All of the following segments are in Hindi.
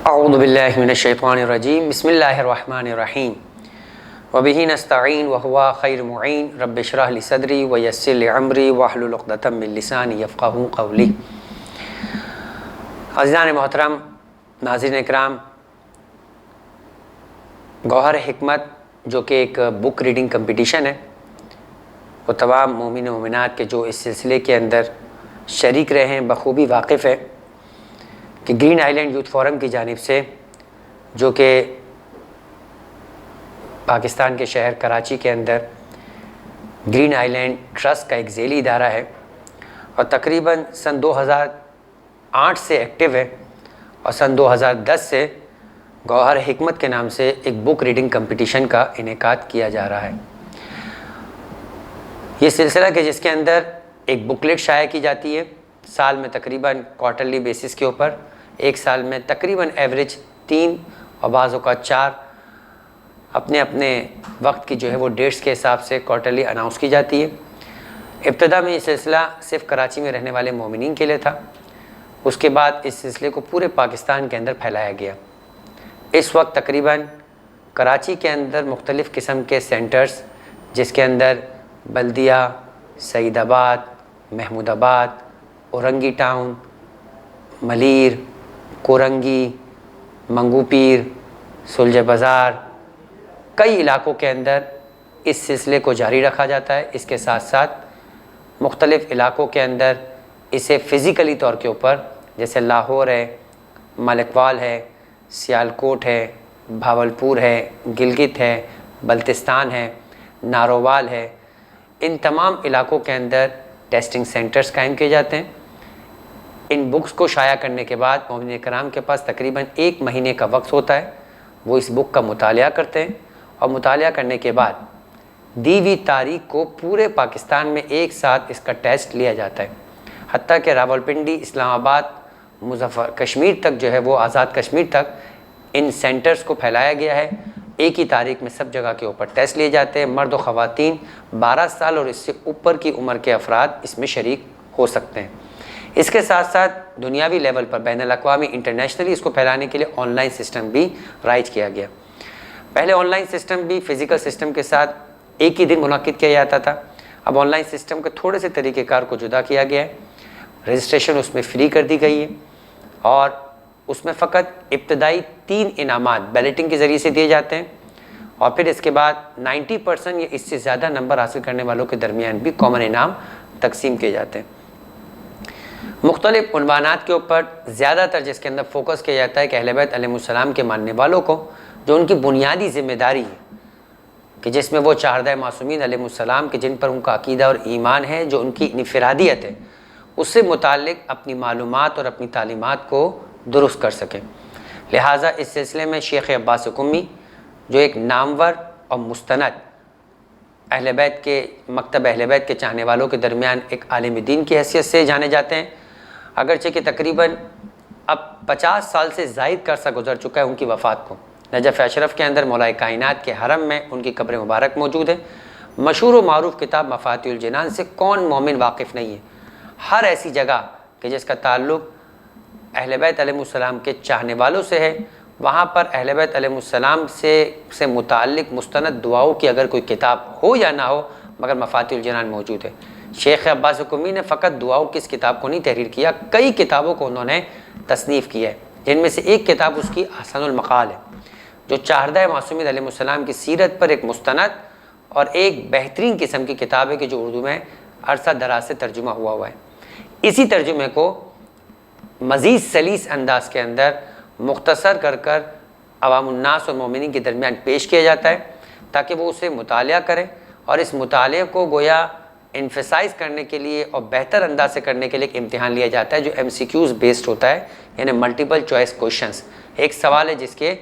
अऊज़ु बिल्लाहि मिनश्शैतानिर्रजीम बिस्मिल्लाहिर्रहमानिर्रहीम वबिही नस्तईन वहुवा खैरुल मुईन रब्बि इश्रह ली सदरी वयस्सिर ली अमरी वहलुल उक़दतम मिन लिसानी यफ़क़हू क़ौली। अज़ीज़ान मोहतरम, नाज़रीन इकराम, गौहर हिकमत जो कि एक बुक रीडिंग कंपटीशन है, वो तमाम मोमिन व मोमिनात के जो इस सिलसिले के अंदर शरीक रहे हैं बखूबी वाकिफ़ है कि ग्रीन आइलैंड यूथ फोरम की जानिब से, जो कि पाकिस्तान के शहर कराची के अंदर ग्रीन आइलैंड ट्रस्ट का एक ज़ेली इदारा है और तकरीबन सन 2008 से एक्टिव है और सन 2010 से गौहर हिकमत के नाम से एक बुक रीडिंग कंपटीशन का इनेकाद किया जा रहा है। ये सिलसिला के जिसके अंदर एक बुकलेट शाया की जाती है साल में तकरीबन क्वार्टरली बेसिस के ऊपर, एक साल में तकरीबन एवरेज 3 और बाज़ों का 4 अपने अपने वक्त की जो है वो डेट्स के हिसाब से क्वार्टरली अनाउंस की जाती है। इब्तदा में ये सिलसिला सिर्फ कराची में रहने वाले मोमिनीन के लिए था, उसके बाद इस सिलसिले को पूरे पाकिस्तान के अंदर फैलाया गया। इस वक्त तकरीबन कराची के अंदर मुख्तलिफ़ किस्म के सेंटर्स, जिसके अंदर बल्दिया, सईदाबाद, महमूदाबाद, औरंगी टाउन, मलीर, कोरंगी, मंगूपीर, सुलझ बाज़ार, कई इलाक़ों के अंदर इस सिलसिले को जारी रखा जाता है। इसके साथ साथ मुख्तलिफ़ इलाक़ों के अंदर इसे फ़िज़िकली तौर के ऊपर, जैसे लाहौर है, मलिकवाल है, सियालकोट है, भावलपुर है, गिलगित है, बल्तिस्तान है, नारोवाल है, इन तमाम इलाक़ों के अंदर टेस्टिंग सेंटर्स कायम किए जाते हैं। इन बुक्स को शाया करने के बाद मोमिन कराम के पास तकरीबन 1 महीने का वक्त होता है। वो इस बुक का मुतालिया करते हैं और मुतालिया करने के बाद दी हुई तारीख को पूरे पाकिस्तान में एक साथ इसका टेस्ट लिया जाता है। हत्ता कि रावलपिंडी, इस्लामाबाद, मुज़फ़्फ़र कश्मीर तक जो है वो आज़ाद कश्मीर तक इन सेंटर्स को फैलाया गया है। एक ही तारीख में सब जगह के ऊपर टेस्ट लिए जाते हैं। मर्द व ख़वातीन 12 साल और इससे ऊपर की उम्र के अफराद इसमें शरीक हो सकते हैं। इसके साथ साथ दुनियावी लेवल पर बैनुल-अक़वामी इंटरनेशनली इसको फैलाने के लिए ऑनलाइन सिस्टम भी राइज किया गया। पहले ऑनलाइन सिस्टम भी फ़िज़िकल सिस्टम के साथ एक ही दिन मुनक़्क़िद किया जाता था। अब ऑनलाइन सिस्टम के थोड़े से तरीक़ेकार को जुदा किया गया है। रजिस्ट्रेशन उसमें फ़्री कर दी गई है और उसमें फ़कत इब्तदाई 3 इनामात बैलेटिंग के ज़रिए से दिए जाते हैं और फिर इसके बाद 90% या इससे ज़्यादा नंबर हासिल करने वालों के दरमियान भी कॉमन इनाम तकसीम किए जाते हैं। मुख्तलिफ़ उन्वानात के ऊपर ज़्यादातर जिसके अंदर फ़ोकस किया जाता है कि अहले बैत अलैहिमुस्सलाम के मानने वालों को जो उनकी बुनियादी ज़िम्मेदारी है, कि जिसमें वो चारदाए मासूमीन अलैहिमुस्सलाम के जिन पर उनका अक़ीदा और ईमान है, जो उनकी इनफ़िरादियत है, उससे मुताल्लिक़ अपनी मालूमात और अपनी तालीमात को दुरुस्त कर सकें। लिहाजा इस सिलसिले में शेख अब्बास कुम्मी, जो एक नामवर और मुस्तनद अहले बैत के मकतब अहले बैत के चाहने वालों के दरमियान एक आलिम दीन की हैसियत से जाने जाते हैं, अगरचे कि तकरीबन अब 50 साल से ज़ायद का अर्सा गुजर चुका है उनकी वफ़ात को। नजफ़ अशरफ के अंदर मौलाए कायनात के हरम में उनकी कब्र मुबारक मौजूद है। मशहूर व मारूफ़ किताब मफ़ातिहुल जिनान से कौन मोमिन वाकिफ़ नहीं है। हर ऐसी जगह कि जिसका ताल्लुक़ अहले बैत अलैहिमुस्सलाम के चाहने वालों से है, वहाँ पर अहले बैत अलैहिमुस्सलाम से मुताल्लिक़ मुस्तनद दुआओं की अगर कोई किताब हो या ना हो, मगर मफ़ातिहुल जिनान मौजूद है। शेख अब्बास कुम्मी ने फ़कत दुआओं की इस किताब को नहीं तहरीर किया, कई किताबों को उन्होंने तसनीफ़ किया है, जिनमें से एक किताब उसकी हसनुल मक़ाल है, जो चारदाए मासूमीन अलैहिमुस्सलाम की सीरत पर एक मुस्तनद और एक बेहतरीन किस्म की किताब है कि जो उर्दू में अरसा दराज से तर्जुमा हुआ है। इसी तर्जुमे को मज़ीद सलीस अंदाज के अंदर मुख्तसर कर कर अवामुन्नास और मोमिनीन के दरमियान पेश किया जाता है, ताकि वो उसे मुतालिया करें और इस मुतालिया को गोया इन्फसाइज़ करने के लिए और बेहतर अंदाज से करने के लिए एक इम्तिहान लिया जाता है, जो MCQs बेस्ड होता है, यानी मल्टीपल चॉइस क्वेश्चंस। एक सवाल है जिसके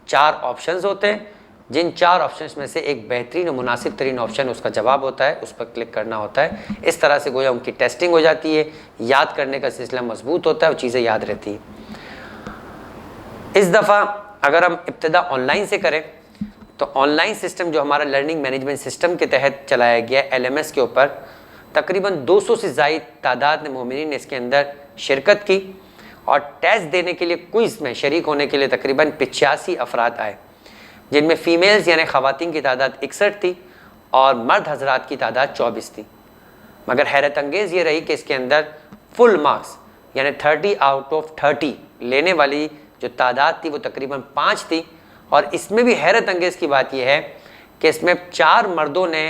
4 ऑप्शंस होते हैं, जिन 4 ऑप्शंस में से एक बेहतरीन और मुनासिब तरीन ऑप्शन उसका जवाब होता है, उस पर क्लिक करना होता है। इस तरह से गोया उनकी टेस्टिंग हो जाती है, याद करने का सिलसिला मजबूत होता है और चीज़ें याद रहती हैं। इस दफ़ा अगर हम इब्तिदा ऑनलाइन से करें तो ऑनलाइन सिस्टम जो हमारा लर्निंग मैनेजमेंट सिस्टम के तहत चलाया गया LMS के ऊपर, तकरीबन 200 से ज़ायद तादाद में मोमिनीन ने इसके अंदर शिरकत की और टेस्ट देने के लिए क्विज में शरीक होने के लिए तकरीबन 85 अफराद आए, जिनमें फ़ीमेल्स यानी ख़वातीन की तादाद 61 थी और मर्द हजरात की तादाद 24 थी। मगर हैरत अंगेज़ ये रही कि इसके अंदर फुल मार्क्स यानी 30 आउट ऑफ 30 लेने वाली जो तादाद थी वो तकरीबन 5 थी। और इसमें भी हैरत अंगेज़ की बात यह है कि इसमें 4 मर्दों ने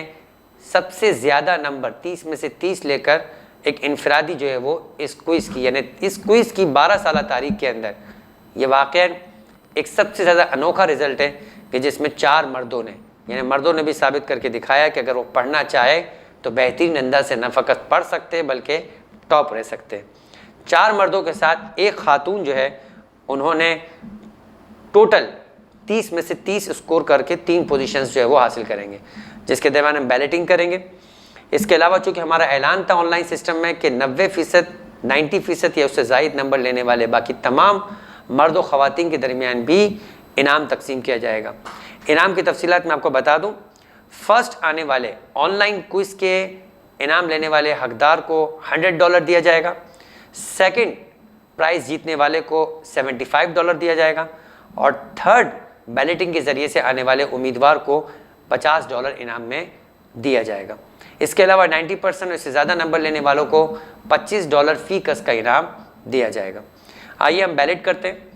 सबसे ज़्यादा नंबर 30 में से 30 लेकर एक इनफरादी जो है वो इस क्विज़ की, यानी इस क्विज़ की 12 साल तारीख के अंदर ये वाक़ई एक सबसे ज़्यादा अनोखा रिज़ल्ट है कि जिसमें 4 मर्दों ने, यानी मर्दों ने भी साबित करके दिखाया कि अगर वो पढ़ना चाहे तो बेहतरीन अंदाज से न फ़कत पढ़ सकते बल्कि टॉप रह सकते। 4 मर्दों के साथ एक खातून जो है उन्होंने टोटल 30 में से 30 स्कोर करके 3 पोजीशंस जो है वो हासिल करेंगे, जिसके दरमियान हम बैलेटिंग करेंगे। इसके अलावा चूँकि हमारा ऐलान था ऑनलाइन सिस्टम में कि 90% 90% या उससे ज़ायद नंबर लेने वाले बाकी तमाम मर्द व ख़वातीन के दरमियान भी इनाम तकसीम किया जाएगा। इनाम की तफसीलात मैं आपको बता दूँ। फर्स्ट आने वाले ऑनलाइन क्विज़ के इनाम लेने वाले हकदार को $100 दिया जाएगा। सेकंड प्राइज़ जीतने वाले को $75 दिया जाएगा और थर्ड बैलेटिंग के ज़रिए से आने वाले उम्मीदवार को $50 इनाम में दिया जाएगा। इसके अलावा 90% से ज़्यादा नंबर लेने वालों को $25 फ़ी कस का इनाम दिया जाएगा। आइए हम बैलेट करते हैं।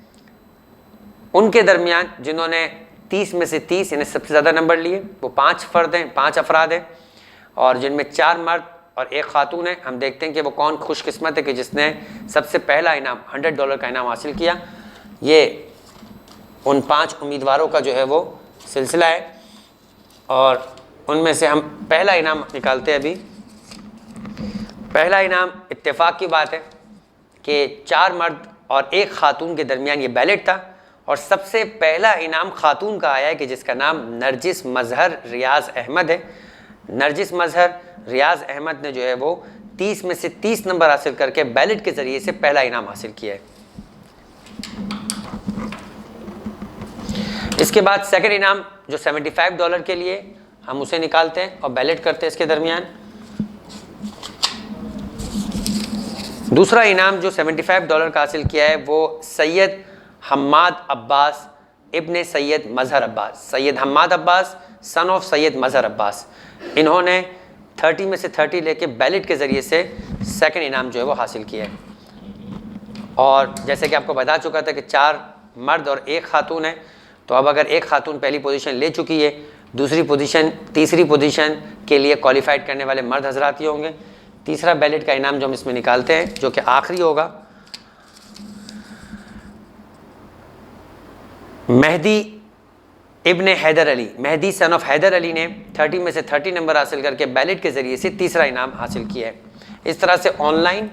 उनके दरमियान जिन्होंने 30 में से 30 यानी सबसे ज़्यादा नंबर लिए वो 5 अफराद हैं और जिनमें 4 मर्द और 1 खातून है। हम देखते हैं कि वो कौन खुशकिस्मत है कि जिसने सबसे पहला इनाम $100 का इनाम हासिल किया। ये उन 5 उम्मीदवारों का जो है वो सिलसिला है और उनमें से हम पहला इनाम निकालते हैं। अभी पहला इनाम इत्तेफाक की बात है कि 4 मर्द और 1 खातून के दरमियान ये बैलेट था और सबसे पहला इनाम खातून का आया है कि जिसका नाम नरजिस मजहर रियाज़ अहमद है। नरजिस मजहर रियाज़ अहमद ने जो है वो 30 में से 30 नंबर हासिल करके बैलेट के ज़रिए से पहला इनाम हासिल किया है। इसके बाद सेकंड इनाम जो $75 के लिए हम उसे निकालते हैं और बैलेट करते हैं इसके दरमियान। दूसरा इनाम जो $75 का हासिल किया है वो सैयद हम्माद अब्बास इब्ने सैयद मजहर अब्बास, सैयद हम्माद अब्बास सन ऑफ सैयद मजहर अब्बास, इन्होंने 30 में से 30 लेके बैलेट के ज़रिए से सेकंड इनाम जो है वो हासिल किया है। और जैसे कि आपको बता चुका था कि 4 मर्द और 1 खातून है, तो अब अगर 1 खातून पहली पोजीशन ले चुकी है, दूसरी पोजीशन तीसरी पोजीशन के लिए क्वालिफाइड करने वाले मर्द हजरात ही होंगे। तीसरा बैलेट का इनाम जो हम इसमें निकालते हैं जो कि आखिरी होगा, मेहदी इब्ने हैदर अली, मेहदी सन ऑफ हैदर अली ने 30 में से 30 नंबर हासिल करके बैलेट के ज़रिए से तीसरा इनाम हासिल किया है। इस तरह से ऑनलाइन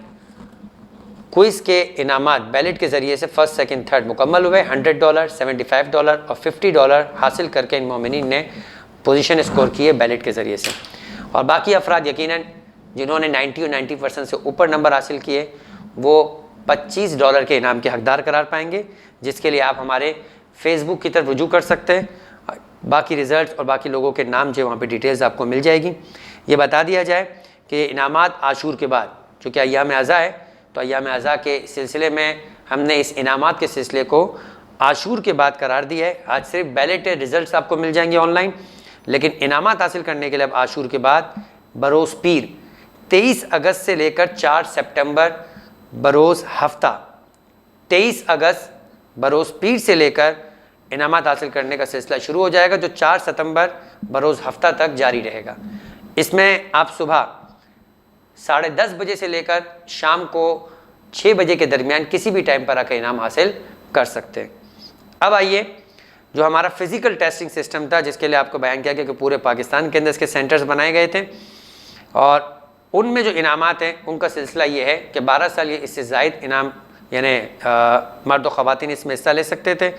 क्विज़ के इनामात बैलेट के ज़रिए से फर्स्ट सेकंड थर्ड मुकम्मल हुए। $100, $75 और $50 हासिल करके इन मोमिनीन ने पोजीशन स्कोर की है बैलेट के ज़रिए से। और बाकी अफराद यकीनन जिन्होंने 90 और 90% से ऊपर नंबर हासिल किए वो $25 के इनाम के हकदार करार पाएंगे, जिसके लिए आप हमारे फेसबुक की तरफ रुजू कर सकते हैं। बाकी रिज़ल्ट और बाकी लोगों के नाम जो वहाँ पे डिटेल्स आपको मिल जाएगी। ये बता दिया जाए कि इनामात आशूर के बाद, चूँकि अय्याम अज़ा है तो अय्याम अज़ा के सिलसिले में हमने इस इनामात के सिलसिले को आशूर के बाद करार दिया है। आज सिर्फ बैलेट रिज़ल्ट आपको मिल जाएंगे ऑनलाइन, लेकिन इनामात हासिल करने के लिए अब आशूर के बाद बरोज़ पीर 23 अगस्त से लेकर 4 सितंबर बरोज़ हफ्ता, 23 अगस्त बरोज़ पीर से लेकर इनामात हासिल करने का सिलसिला शुरू हो जाएगा, जो 4 सितंबर बरोज़ हफ्ता तक जारी रहेगा। इसमें आप सुबह 10:30 बजे से लेकर शाम को 6 बजे के दरमियान किसी भी टाइम पर आकर इनाम हासिल कर सकते हैं। अब आइए जो हमारा फ़िज़िकल टेस्टिंग सिस्टम था, जिसके लिए आपको बयान किया गया कि पूरे पाकिस्तान के अंदर इसके सेंटर्स बनाए गए थे और उनमें जो इनामात हैं उनका सिलसिला ये है कि 12 साल या इससे ज़ायद इनाम यानी मर्द व ख़वातीन इसमें हिस्सा ले सकते थे।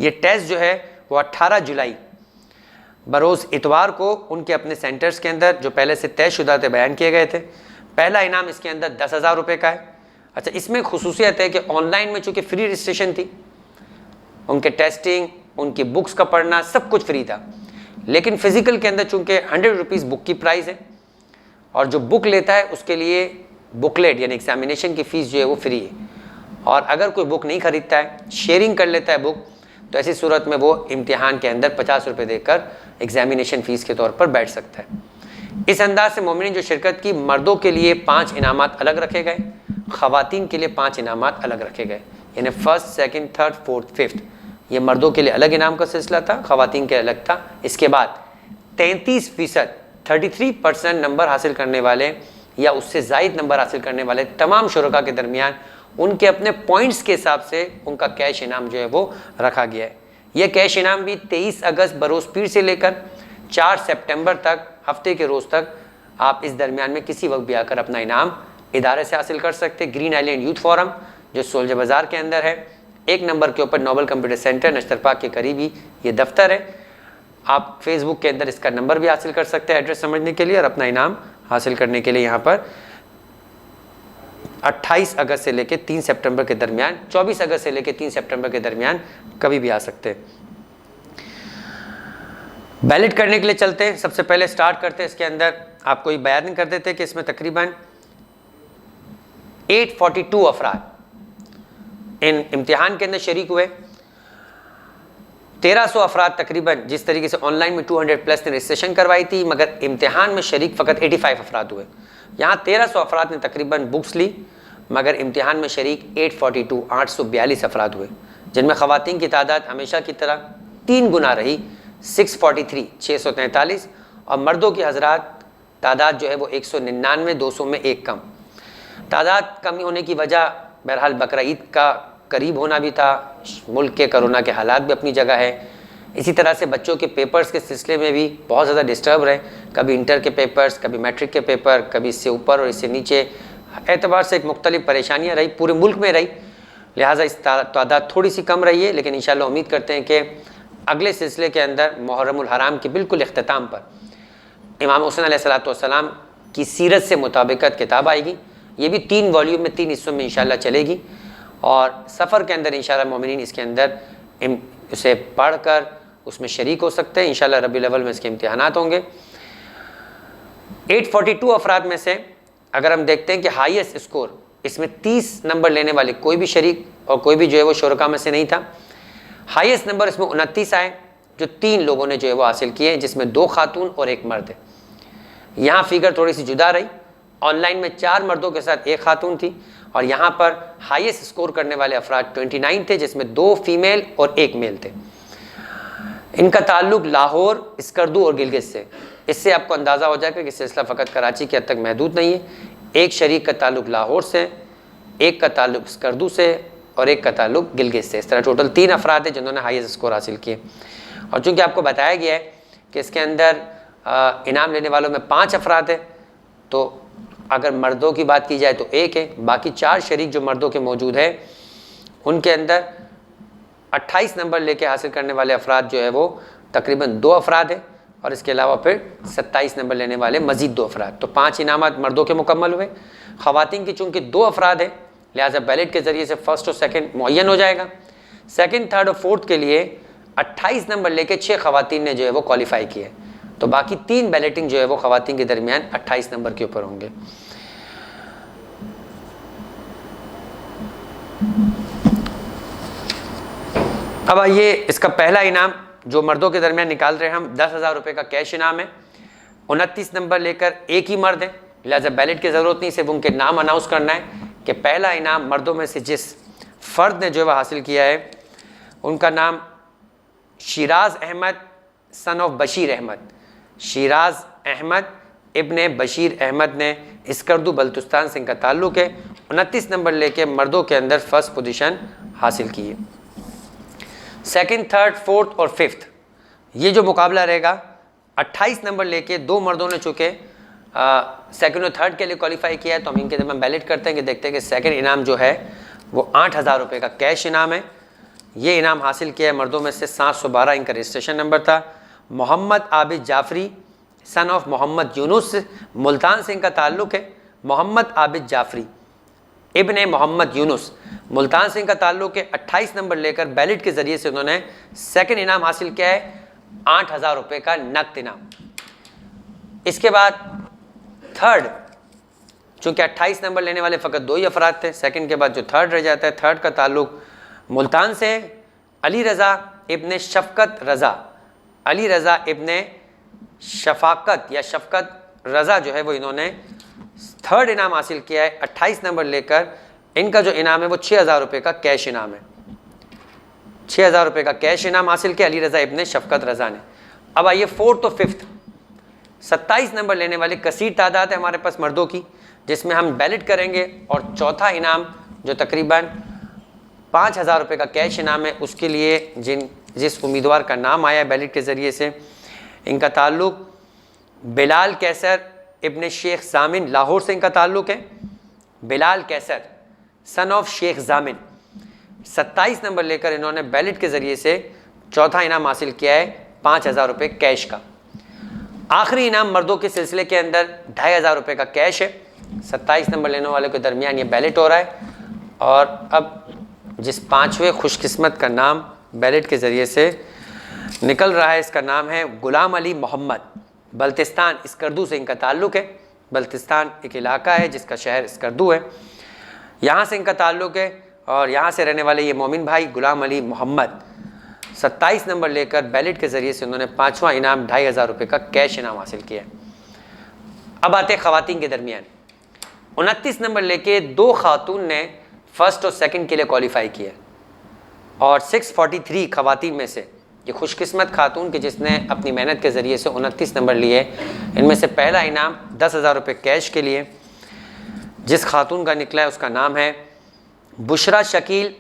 ये टेस्ट जो है वो 18 जुलाई बरोज़ इतवार को उनके अपने सेंटर्स के अंदर जो पहले से तयशुदा थे बयान किए गए थे। पहला इनाम इसके अंदर 10,000 रुपये का है। अच्छा, इसमें खुसूसियत है कि ऑनलाइन में चूँकि फ्री रजिस्ट्रेशन थी, उनके टेस्टिंग, उनकी बुक्स का पढ़ना सब कुछ फ्री था, लेकिन फ़िज़िकल के अंदर चूँकि 100 रुपीज़ बुक की प्राइस है और जो बुक लेता है उसके लिए बुकलेट यानी एग्जामिनेशन की फ़ीस जो है वो फ्री है। और अगर कोई बुक नहीं खरीदता है, शेयरिंग कर लेता है बुक, तो ऐसी सूरत में वो इम्तिहान के अंदर 50 रुपये देकर एग्जामिनेशन फ़ीस के तौर पर बैठ सकता है। इस अंदाज से मोमिनीन जो शिरकत की, मर्दों के लिए 5 इनामात अलग रखे गए, ख़वातीन के लिए 5 इनामात अलग रखे गए, यानी first, second, third, fourth, fifth. ये मर्दों के लिए अलग इनाम का सिलसिला था, ख़वातीन के अलग था। इसके बाद 33% 33% नंबर हासिल करने वाले या उससे ज़ायद नंबर हासिल करने वाले तमाम शुरका के दरमियान उनके अपने पॉइंट्स के हिसाब से उनका कैश इनाम जो है वो रखा गया है। यह कैश इनाम भी 23 अगस्त बरोज़ पीर से लेकर 4 सितंबर तक, हफ्ते के रोज़ तक, आप इस दरमियान में किसी वक्त भी आकर अपना इनाम इदारे से हासिल कर सकते हैं। ग्रीन आइलैंड यूथ फोरम जो सोल्जर बाज़ार के अंदर है, 1 नंबर के ऊपर नोबल कंप्यूटर सेंटर नश्तर पाक के करीब ही ये दफ्तर है। आप फेसबुक के अंदर इसका नंबर भी हासिल कर सकते हैं एड्रेस समझने के लिए और अपना इनाम हासिल करने के लिए यहाँ पर 28 अगस्त से लेकर 3 सितंबर के दरमियान, 24 अगस्त से लेकर 3 सितंबर के दरमियान कभी भी आ सकते हैं। बैलेट करने के लिए चलते हैं। सबसे पहले स्टार्ट करते हैं, इसके अंदर आपको ये बयान कर देते हैं कि इसमें तकरीबन 842 अफराद इन इम्तिहान के अंदर शरीक हुए। 1300 अफराद तकरीबन, जिस तरीके से ऑनलाइन में 200 प्लस ने रजिस्ट्रेशन करवाई थी, मगर इम्तिहान में शरीक फ़कत 85 अफराद हुए। यहाँ 1300 अफराद ने तकरीबन बुक्स ली, मगर इम्तिहान में शरीक 842 अफराद हुए, जिनमें ख़वातीन की तादाद हमेशा की तरह 3 गुना रही, 643 और मर्दों की हजरात तादाद जो है वो 199, 200 में एक कम। तादाद कमी होने की वजह बहरहाल बकरा ईद का करीब होना भी था, मुल्क के कोरोना के हालात भी अपनी जगह है। इसी तरह से बच्चों के पेपर्स के सिलसिले में भी बहुत ज़्यादा डिस्टर्ब रहे, कभी इंटर के पेपर्स, कभी मैट्रिक के पेपर, कभी इससे ऊपर और इससे नीचे, एतबार से एक मुख्तलिफ परेशानियाँ रही, पूरे मुल्क में रही। लिहाजा इस तादाद थोड़ी सी कम रही है, लेकिन इंशाअल्लाह उम्मीद करते हैं कि अगले सिलसिले के अंदर मुहर्रमुल हराम के बिल्कुल इख्तिताम पर इमाम हुसैन अलैहिस्सलाम की सीरत से मुताबिकत किताब आएगी। ये भी 3 वॉल्यूम में 3 हिस्सों में इंशाअल्लाह चलेगी और सफ़र के अंदर इंशाअल्लाह मोमिनीन इसके अंदर उसे पढ़कर उसमें शरीक हो सकते हैं। इंशाअल्लाह रबीउल अव्वल में इसके इम्तिहानात होंगे। 842 अफराद में से अगर हम देखते हैं कि हाईएस्ट स्कोर इसमें 30 नंबर लेने वाले कोई भी शरीक और कोई भी जो है वो शुरका में से नहीं था। हाईएस्ट नंबर इसमें 29 आए, जो 3 लोगों ने जो है वो हासिल किए, जिसमें 2 खातून और 1 मर्द है। यहाँ फिगर थोड़ी सी जुदा रही, ऑनलाइन में 4 मर्दों के साथ 1 खातून थी और यहाँ पर हाईएस्ट स्कोर करने वाले अफराद 29 थे, जिसमें 2 फीमेल और 1 मेल थे। इनका ताल्लुक लाहौर, स्कर्दू और गिलगित से। इससे आपको अंदाज़ा हो जाएगा कि सिलसिला फ़कत कराची के हद तक महदूद नहीं है। एक शरीक का ताल्लुक लाहौर से, एक का ताल्लुक स्कर्दू से और एक का ताल्लुक गिलगित से। इस तरह टोटल 3 अफराद हैं जिन्होंने हाईएस्ट स्कोर हासिल किए। और चूँकि आपको बताया गया है कि इसके अंदर इनाम लेने वालों में 5 अफराद हैं, तो अगर मर्दों की बात की जाए तो 1 है, बाकी 4 शरीक जो मर्दों के मौजूद है उनके अंदर 28 नंबर लेके हासिल करने वाले अफराद जो है वो तकरीबन 2 अफराद हैं और इसके अलावा फिर 27 नंबर लेने वाले मज़ीद 2 अफराद। तो 5 इनामात मर्दों के मुकम्मल हुए। ख़वातीन की चूँकि 2 अफराद हैं, लिहाजा बैलेट के ज़रिए से फर्स्ट और सेकंड मुअय्यन हो जाएगा। सेकंड, थर्ड और फोर्थ के लिए 28 नंबर लेके 6 ख़वातीन ने जो है वो क्वालिफाई किए, तो बाकी 3 बैलेटिंग जो है वो ख़वातीन के दरमियान 28 नंबर के ऊपर होंगे। अब आइए, इसका पहला इनाम जो मर्दों के दरमियान निकाल रहे हैं हम, 10,000 रुपये का कैश इनाम है। 29 नंबर लेकर 1 ही मर्द है, लिहाजा बैलेट की ज़रूरत नहीं, सिर्फ उनके नाम अनाउंस करना है कि पहला इनाम मर्दों में से जिस फ़र्द ने जो है वह हासिल किया है उनका नाम शिराज अहमद सन ऑफ बशीर अहमद। शिराज अहमद इब्ने बशीर अहमद ने स्कर्दू बल्तुस्तान से इनका ताल्लुक़ है। 29 नंबर लेके मर्दों के अंदर फर्स्ट पोजीशन हासिल की है। सेकंड, थर्ड, फोर्थ और फिफ्थ ये जो मुकाबला रहेगा, 28 नंबर लेके 2 मर्दों ने चुके सेकंड और थर्ड के लिए क्वालिफाई किया है, तो हम इनके दरमियान बैलेट करते हैं कि देखते हैं कि सेकंड इनाम जो है वो 8,000 रुपये का कैश इनाम है। ये इनाम हासिल किया है मर्दों में से 712, इनका रजिस्ट्रेशन नंबर था। मोहम्मद आबिद जाफरी सन ऑफ मोहम्मद यूनुस, मुल्तान से इनका ताल्लुक़ है। मोहम्मद आबिद जाफरी इब्ने मोहम्मद यूनुस, मुल्तान से इनका ताल्लुक़ है। 28 नंबर लेकर बैलेट के ज़रिए से उन्होंने सेकंड इनाम हासिल किया है, 8,000 रुपये का नकद इनाम। इसके बाद चूँकि 28 नंबर लेने वाले फ़कत 2 ही अफराद थे, सेकंड के बाद जो थर्ड रह जाता है, थर्ड का ताल्लुक मुल्तान से है। अली रज़ा इब्ने शफ़क़त रज़ा, अली रज़ा इब्ने शफ़ाक़त या शफ़क़त रज़ा जो है वो इन्होंने थर्ड इनाम हासिल किया है 28 नंबर लेकर। इनका जो इनाम है वो 6000 रुपये का कैश इनाम है, 6000 रुपये का कैश इनाम हासिल किया अली रज़ा इब्ने शफ़क़त रज़ा ने। अब आइए फोर्थ और फिफ्थ, 27 नंबर लेने वाले कसीर तादाद है हमारे पास मर्दों की, जिसमें हम बैलेट करेंगे और चौथा इनाम जो तकरीबन 5000 रुपये का कैश इनाम है, उसके लिए जिस उम्मीदवार का नाम आया है बैलेट के ज़रिए से, इनका ताल्लुक बिलाल कैसर इब्ने शेख जामिन, लाहौर से इनका ताल्लुक है। बिलाल कैसर सन ऑफ शेख जामिन, 27 नंबर लेकर इन्होंने बैलेट के ज़रिए से चौथा इनाम हासिल किया है 5000 रुपये कैश का। आखिरी इनाम मर्दों के सिलसिले के अंदर 2500 रुपये का कैश है। 27 नंबर लेने वाले के दरमियान ये बैलेट हो रहा है और अब जिस पाँचवें खुशकिस्मत का नाम बैलेट के ज़रिए से निकल रहा है, इसका नाम है गुलाम अली मोहम्मद, बल्तिस्तान स्कर्दू से इनका ताल्लुक़ है। बल्तिस्तान एक इलाका है जिसका शहर स्कर्दू है, यहाँ से इनका ताल्लुक़ है और यहाँ से रहने वाले ये मोमिन भाई गुलाम अली मोहम्मद 27 नंबर लेकर बैलेट के ज़रिए से उन्होंने पाँचवा इनाम 2500 रुपये का कैश इनाम हासिल किया। अब आते हैं ख़वातीन के दरमियान, 29 नंबर लेके 2 खातून ने फर्स्ट और सेकंड के लिए क्वालिफाई किया और 643 ख़वातीन में से ये खुशकिस्मत खातून की जिसने अपनी मेहनत के ज़रिए से 29 नंबर लिए, इनमें से पहला इनाम 10,000 रुपये कैश के लिए जिस खातून का निकला है उसका नाम है बुशरा शकील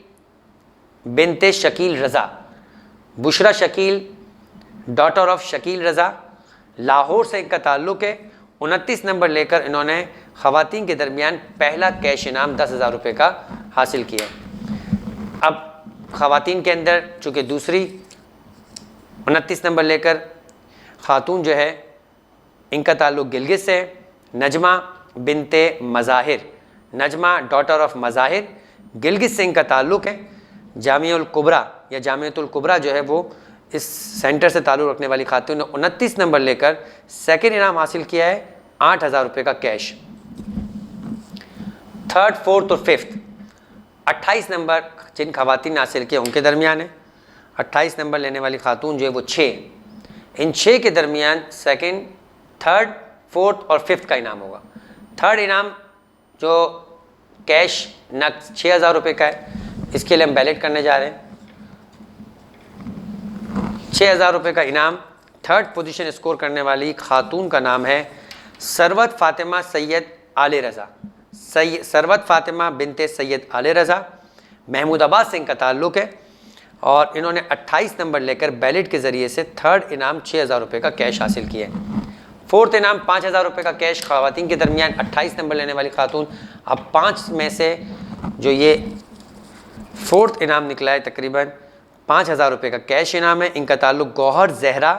बिनते शकील रज़ा। बुशरा शकील डॉटर ऑफ शकील रज़ा, लाहौर से इनका ताल्लुक़ है। 29 नंबर लेकर इन्होंने ख़वातीन के दरमियान पहला कैश इनाम 10,000 रुपये का हासिल किया। अब ख़वातीन के अंदर चूँकि दूसरी 29 नंबर लेकर ख़ातून जो है इनका ताल्लुक़ गिलगित से है, नजमा बिनते मज़ाहिर, नजमा डॉटर ऑफ मज़ाहिर, गिलगित से इनका ताल्लुक़ है। जामिउल कुबरा या जामियतुल कुबरा जो है वो इस सेंटर से ताल्लुक़ रखने वाली खातून ने 29 नंबर लेकर सेकंड इनाम हासिल किया है 8000 रुपये का कैश। थर्ड, फोर्थ और फिफ्थ 28 नंबर जिन खवातीन ने हासिल किया उनके दरमियान है। 28 नंबर लेने वाली खातून जो है वो 6, इन 6 के दरमियान सेकंड, थर्ड, फोर्थ और फिफ्थ का इनाम होगा। थर्ड इनाम जो कैश नक्द 6000 रुपये का है, इसके लिए हम बैलेट करने जा रहे हैं। 6000 रुपये का इनाम। थर्ड पोजीशन स्कोर करने वाली खातून का नाम है सरवत फ़ातिमा सैयद आले रज़ा, सरवत फ़ातिमा बिनते सैयद आले रज़ा, महमूदाबाद से इनका ताल्लुक़ है और इन्होंने 28 नंबर लेकर बैलेट के ज़रिए से थर्ड इनाम 6000 रुपये का कैश हासिल किया है। फोर्थ इनाम 5000 रुपये का कैश ख़वातीन के दरमियान 28 नंबर लेने वाली खातून। अब 5 में से जो ये फोर्थ इनाम निकला है तकरीबन 5000 रुपये का कैश इनाम है। इनका ताल्लुक़ गौहर ज़हरा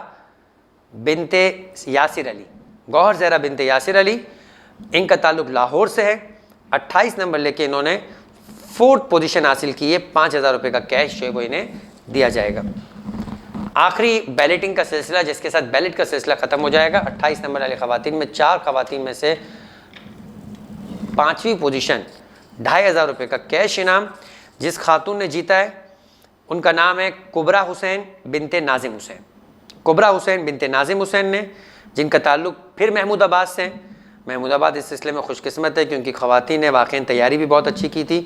बिनते यासिर अली, गौहर ज़हरा बिनते यासिर अली, इनका ताल्लुक़ लाहौर से है। 28 नंबर लेके इन्होंने फोर्थ पोजीशन हासिल की है। 5000 रुपये का कैश जो है वो इन्हें दिया जाएगा। आखिरी बैलेटिंग का सिलसिला जिसके साथ बैलेट का सिलसिला ख़त्म हो जाएगा। 28 नंबर वाली ख़वातीन में 4 ख़वातीन में से 5वीं पोजीशन 2500 रुपये का कैश इनाम जिस खातून ने जीता है उनका नाम है कुबरा हुसैन बिनते नाजिम हुसैन, कुबरा हुसैन बिनते नाजिम हुसैन ने, जिनका ताल्लुक़ फिर महमूदाबाद से है। महमूदाबाद इस सिलसिले में खुशकिस्मत है क्योंकि ख़वातीन ने वाक़ई तैयारी भी बहुत अच्छी की थी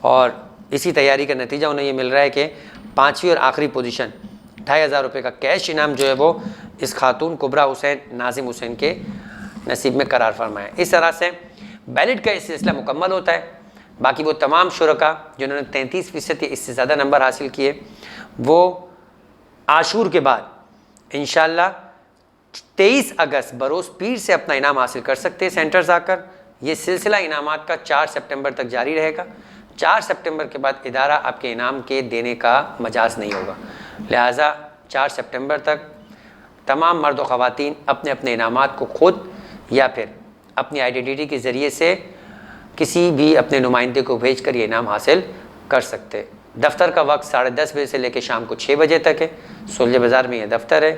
और इसी तैयारी का नतीजा उन्हें ये मिल रहा है कि 5वीं और आखिरी पोजीशन 2500 रुपये का कैश इनाम जो है वो इस खातून कुबरा हुसैन नाजिम हुसैन के नसीब में करार फरमाया। इस तरह से बैलेट का ये सिलसिला मुकम्मल होता है। बाकी वो तमाम शुरका जिन्होंने 33% या इससे ज़्यादा नंबर हासिल किए वो आशूर के बाद इंशाअल्लाह 23 अगस्त बरोज़ पीर से अपना इनाम हासिल कर सकते हैं सेंटर्स आकर। ये सिलसिला इनामात का 4 सितंबर तक जारी रहेगा। 4 सितंबर के बाद इदारा आपके इनाम के देने का मजाज नहीं होगा, लिहाजा 4 सितंबर तक तमाम मर्द व ख़वातीन अपने अपने इनामात को खुद या फिर अपनी आइडेंटिटी के ज़रिए से किसी भी अपने नुमाइंदे को भेज कर ये इनाम हासिल कर सकते। दफ्तर का वक्त 10:30 बजे से लेकर शाम को 6 बजे तक है। सुलझे बाज़ार में ये दफ्तर है।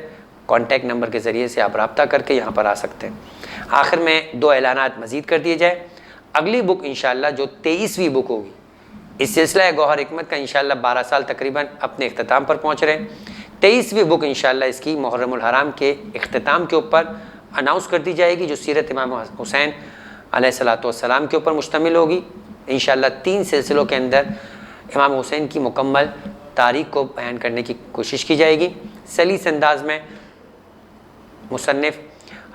कॉन्टैक्ट नंबर के ज़रिए से आप रब्ता करके यहाँ पर आ सकते हैं। आखिर में 2 ऐलानात मज़ीद कर दिए जाए। अगली बुक इंशाअल्लाह जो 23वीं बुक होगी, इस सिलसिला गौहर हिकमत का इंशाअल्लाह 12 साल तकरीबन अपने इख्तिताम पर पहुँच रहे हैं। 23वीं बुक इंशाअल्लाह इसकी मुहर्रमुल हराम के इख्तिताम के ऊपर अनाउंस कर दी जाएगी, जो सीरत इमाम हुसैन अलैहिस्सलातु वस्सलाम के ऊपर मुश्तमिल होगी। इंशाअल्लाह 3 सिलसिलों के अंदर इमाम हुसैन की मुकम्मल तारीख को बयान करने की कोशिश की जाएगी। सलीस अंदाज में मुसन्निफ़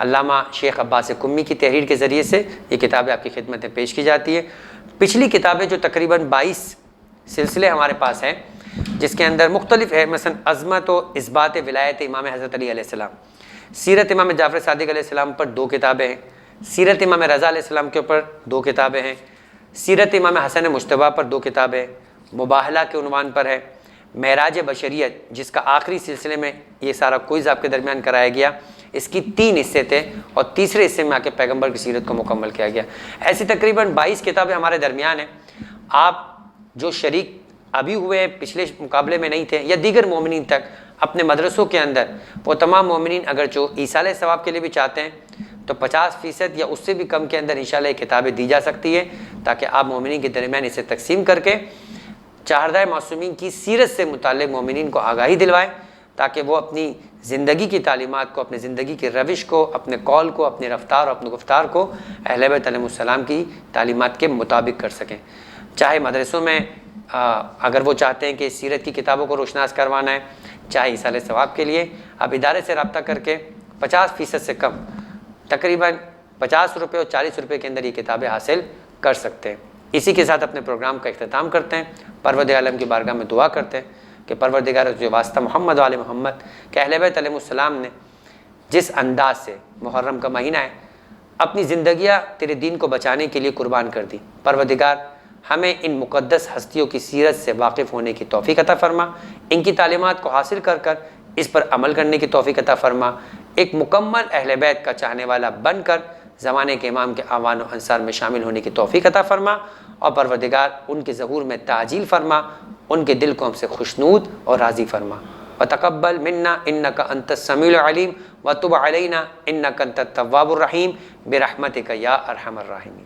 अल्लामा शेख अब्बास कुम्मी की तहरीर के ज़रिए से ये किताबें आपकी खिदमत में पेश की जाती है। पिछली किताबें जो तकरीबन 22 सिलसिले हमारे पास हैं, जिसके अंदर मुख्तलिफ है, मसलन अज़मत व इस्बात विलायत इमाम हज़रत अली अलैहिस्सलाम, सीरत इमाम जाफ़र सादिक़ अलैहिस्सलाम पर 2 किताबें हैं, सीरत इमाम रज़ा अलैहिस्सलाम के ऊपर 2 किताबें हैं, सीरत इमाम हसन मुज्तबा पर 2 किताबें, मुबाहला के उन्वान पर है, मेराज बशरियत जिसका आखिरी सिलसिले में ये सारा क्विज़ आपके दरमियान कराया गया, इसकी 3 हिस्से थे और तीसरे हिस्से में आके पैगंबर की सीरत को मुकम्मल किया गया। ऐसी तकरीबन 22 किताबें हमारे दरमियान हैं। आप जो शरीक अभी हुए पिछले मुकाबले में नहीं थे या दीगर मोमिनीन तक अपने मदरसों के अंदर, वो तमाम मोमिनीन अगर जो ईसाले सवाब के लिए भी चाहते हैं तो 50% या उससे भी कम के अंदर इंशाअल्लाह किताबें दी जा सकती है, ताकि आप मोमिनीन के दरमियान इसे तकसीम करके चाहरदाए मासूमीन की सीरत से मुताल्लिक़ मोमिनीन को आगाही दिलवाएं, ताकि वो अपनी ज़िंदगी की तालीमात को, अपनी ज़िंदगी की रविश को, अपने कौल को, अपने रफ्तार और अपने गुफ्तार को अहले बैत अलैहिमुस्सलाम की तालीमात के मुताबिक कर सकें। चाहे मदरसों में अगर वो चाहते हैं कि सीरत की किताबों को रोशनास करवाना है, चाहे ईसाले सवाब के लिए, आप इदारे से रब्ता करके 50% से कम तकरीबन 50 रुपये और 40 रुपये के अंदर ये किताबें हासिल कर सकते हैं। इसी के साथ अपने प्रोग्राम का इख्तिताम करते हैं। परवरदिगार आलम की बारगाह में दुआ करते हैं कि परवरदिगार जो वास्ता मोहम्मद वाले मोहम्मद के अहले बैत अलैहिमुस्सलाम ने जिस अंदाज से मुहर्रम का महीना है अपनी ज़िंदगियाँ तेरे दीन को बचाने के लिए कुर्बान कर दी, परवरदिगार हमें इन मुक़द्दस हस्तियों की सीरत से वाकिफ़ होने की तौफ़ीक़ अता फ़रमा, इनकी तालीमात को हासिल कर कर इस पर अमल करने की तौफ़ीक़ अता फ़रमा, एक मुकम्मल अहले बैत का चाहने वाला बनकर ज़माने के इमाम के आवान व अंसार में शामिल होने की तौफ़ीक़ अता फ़रमा, और परवरदिगार उनके ज़हूर में ताजील फ़रमा, उनके दिल को हमसे खुशनूद और राज़ी फ़रमा। व तक़ब्बल मिन्ना इन्नका अंतस समीउल अलीम व तुब अलैना इन्नका अंतत तव्वाबुर रहीम बिरहमतिका या अरहमर राहिमीन।